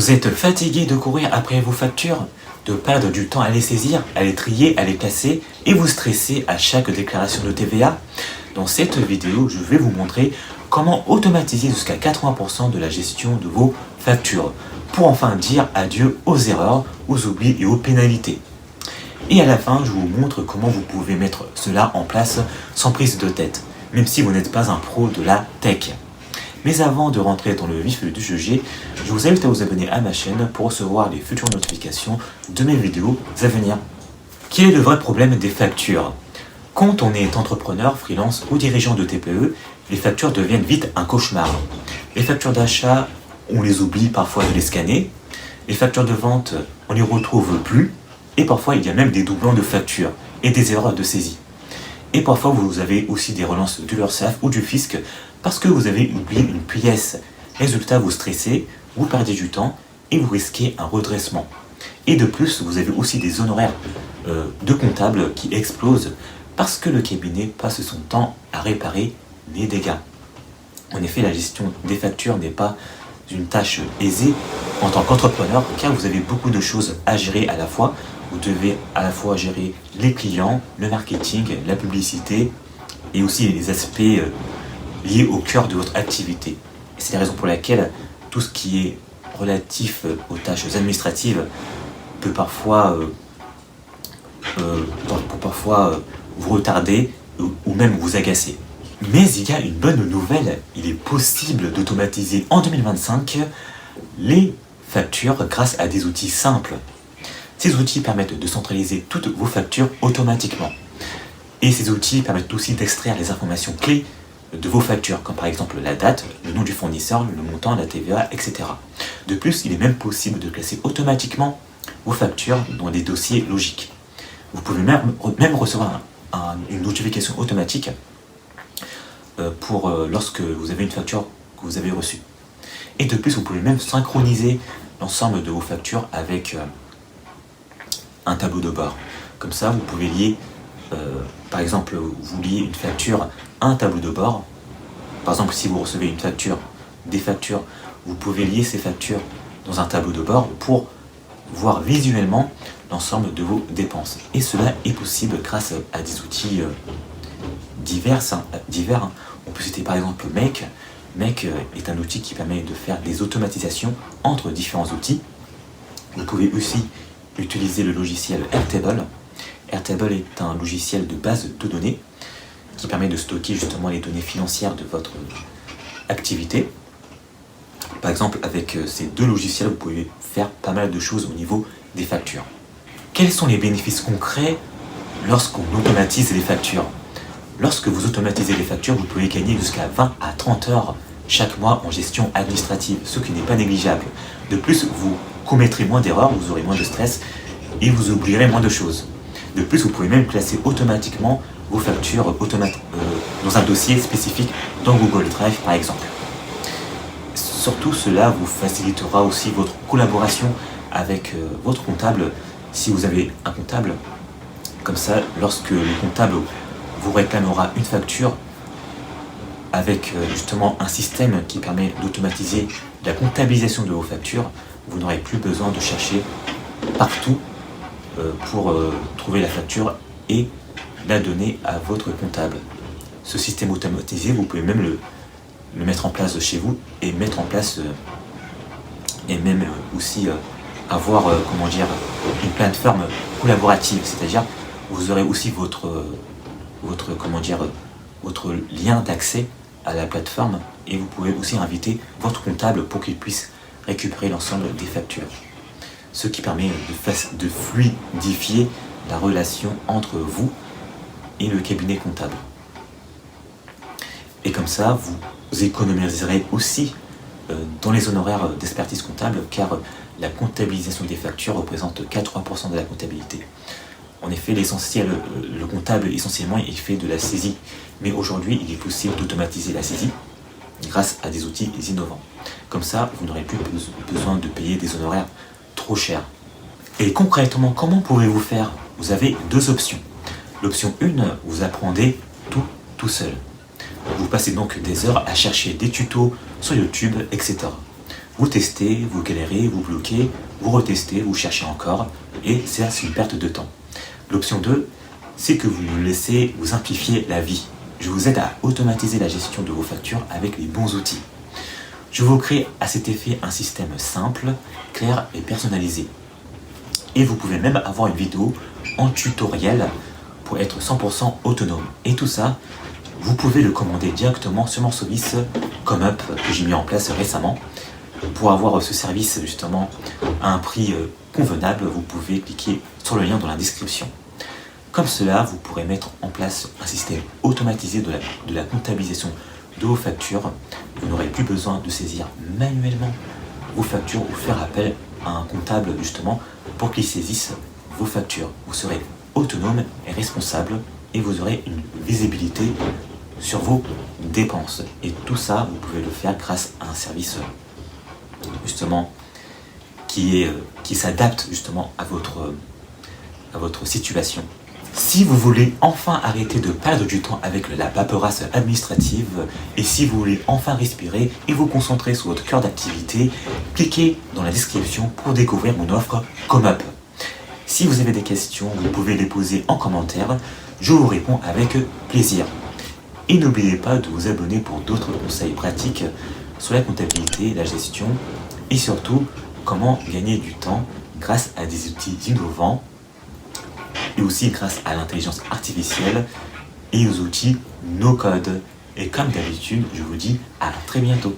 Vous êtes fatigué de courir après vos factures, de perdre du temps à les saisir, à les trier, à les classer et vous stresser à chaque déclaration de TVA? Dans cette vidéo, je vais vous montrer comment automatiser jusqu'à 80% de la gestion de vos factures pour enfin dire adieu aux erreurs, aux oublis et aux pénalités. Et à la fin, je vous montre comment vous pouvez mettre cela en place sans prise de tête, même si vous n'êtes pas un pro de la tech. Mais avant de rentrer dans le vif du sujet, je vous invite à vous abonner à ma chaîne pour recevoir les futures notifications de mes vidéos à venir. Quel est le vrai problème des factures? Quand on est entrepreneur, freelance ou dirigeant de TPE, les factures deviennent vite un cauchemar. Les factures d'achat, on les oublie parfois de les scanner. Les factures de vente, on ne les retrouve plus. Et parfois, il y a même des doublons de factures et des erreurs de saisie. Et parfois, vous avez aussi des relances de l'URSSAF ou du fisc parce que vous avez oublié une pièce. Résultat, vous stressez, vous perdez du temps et vous risquez un redressement. Et de plus, vous avez aussi des honoraires de comptables qui explosent parce que le cabinet passe son temps à réparer les dégâts. En effet, la gestion des factures n'est pas une tâche aisée en tant qu'entrepreneur car vous avez beaucoup de choses à gérer à la fois. Vous devez à la fois gérer les clients, le marketing, la publicité et aussi les aspects liés au cœur de votre activité. C'est la raison pour laquelle tout ce qui est relatif aux tâches administratives peut parfois vous retarder ou même vous agacer. Mais il y a une bonne nouvelle, il est possible d'automatiser en 2025 les factures grâce à des outils simples. Ces outils permettent de centraliser toutes vos factures automatiquement. Et ces outils permettent aussi d'extraire les informations clés de vos factures, comme par exemple la date, le nom du fournisseur, le montant, la TVA, etc. De plus, il est même possible de classer automatiquement vos factures dans des dossiers logiques. Vous pouvez même recevoir une notification automatique lorsque vous avez une facture que vous avez reçue. Et de plus, vous pouvez même synchroniser l'ensemble de vos factures avec un tableau de bord. Comme ça, vous pouvez lier, par exemple, vous liez une facture à un tableau de bord. Par exemple, si vous recevez des factures, vous pouvez lier ces factures dans un tableau de bord pour voir visuellement l'ensemble de vos dépenses. Et cela est possible grâce à des outils divers. On peut citer par exemple Make. Make est un outil qui permet de faire des automatisations entre différents outils. Vous pouvez aussi utiliser le logiciel Airtable. Airtable est un logiciel de base de données qui permet de stocker justement les données financières de votre activité. Par exemple, avec ces deux logiciels, vous pouvez faire pas mal de choses au niveau des factures. Quels sont les bénéfices concrets lorsqu'on automatise les factures? Lorsque vous automatisez les factures, vous pouvez gagner jusqu'à 20 à 30 heures chaque mois en gestion administrative, ce qui n'est pas négligeable. De plus, vous commettrez moins d'erreurs, vous aurez moins de stress et vous oublierez moins de choses. De plus, vous pouvez même classer automatiquement vos factures dans un dossier spécifique dans Google Drive par exemple. Surtout, cela vous facilitera aussi votre collaboration avec votre comptable si vous avez un comptable. Comme ça, lorsque le comptable vous réclamera une facture avec justement un système qui permet d'automatiser la comptabilisation de vos factures, vous n'aurez plus besoin de chercher partout pour trouver la facture et la donner à votre comptable. Ce système automatisé, vous pouvez même le mettre en place chez vous et mettre en place et même aussi avoir une plateforme collaborative, c'est-à-dire vous aurez aussi votre lien d'accès à la plateforme et vous pouvez aussi inviter votre comptable pour qu'il puisse récupérer l'ensemble des factures. Ce qui permet de fluidifier la relation entre vous et le cabinet comptable. Et comme ça, vous économiserez aussi dans les honoraires d'expertise comptable car la comptabilisation des factures représente 80% de la comptabilité. En effet, le comptable essentiellement il fait de la saisie, mais aujourd'hui il est possible d'automatiser la saisie grâce à des outils innovants. Comme ça, vous n'aurez plus besoin de payer des honoraires trop chers. Et concrètement, comment pouvez-vous faire? Vous avez deux options. L'option 1, vous apprenez tout seul. Vous passez donc des heures à chercher des tutos sur YouTube, etc. Vous testez, vous galérez, vous bloquez, vous retestez, vous cherchez encore, et c'est une perte de temps. L'option 2, c'est que vous nous laissez vous simplifier la vie. Je vous aide à automatiser la gestion de vos factures avec les bons outils. Je vous crée à cet effet un système simple, clair et personnalisé. Et vous pouvez même avoir une vidéo en tutoriel pour être 100% autonome. Et tout ça, vous pouvez le commander directement sur mon service ComeUp que j'ai mis en place récemment. Pour avoir ce service justement à un prix convenable, vous pouvez cliquer sur le lien dans la description. Comme cela, vous pourrez mettre en place un système automatisé de la comptabilisation de vos factures. Vous n'aurez plus besoin de saisir manuellement vos factures ou faire appel à un comptable justement pour qu'il saisisse vos factures. Vous serez autonome et responsable et vous aurez une visibilité sur vos dépenses. Et tout ça, vous pouvez le faire grâce à un service justement qui s'adapte justement à votre situation. Si vous voulez enfin arrêter de perdre du temps avec la paperasse administrative et si vous voulez enfin respirer et vous concentrer sur votre cœur d'activité, cliquez dans la description pour découvrir mon offre ComeUp. Si vous avez des questions, vous pouvez les poser en commentaire, je vous réponds avec plaisir. Et n'oubliez pas de vous abonner pour d'autres conseils pratiques sur la comptabilité, la gestion et surtout comment gagner du temps grâce à des outils innovants et aussi grâce à l'intelligence artificielle et aux outils no-code. Et comme d'habitude, je vous dis à très bientôt.